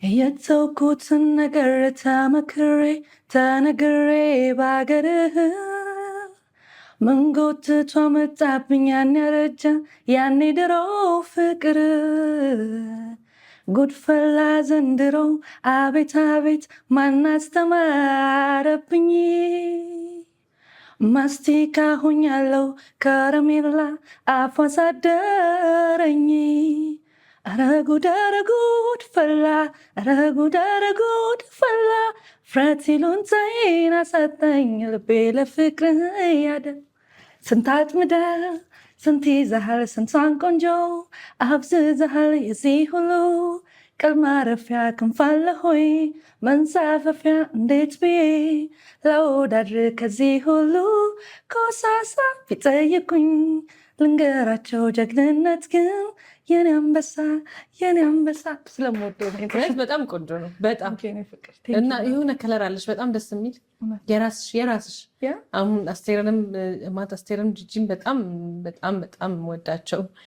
የተውኩትን ነገር ተነግሬ ባገርህ ምን ጎትቶ መጣብኝ ያን ያረጀ ያኔ ድሮ ፍቅር ጉድፈላ ዘንድሮ አቤት አቤት ማን አስተማረብኝ ማስቲካ ሆኛለሁ ከረሜላ አፏ ሳደረኝ ኧረ ጉድ ፈላ ኧረ ጉድ ፈላ ፍረት ይሉኝታዬን አሳጣኝ ልቤ ለፍቅር ያደር ስንት አጥምደህ ስንት ይዘሃል ስንቷን ቆንጆ አብዝተሃል የዚህ ሁሉ ቀን ማረፊያ ክንፍ አለ ሆይ መንሳፈፊያ እንዴት ብዬ ላወዳድር ከዚህ ሁሉ ኮሳሳ ቢጠይቁኝ ልንገራቸው ጀግንነት ግን የኔ አንበሳ ስለምወደው በጣም ቆንጆ ነው። በጣም እና የሆነ ከለር አለሽ በጣም ደስ የሚል የራስሽ አሁን አስቴርንም ጂጂን በጣም ወዳቸው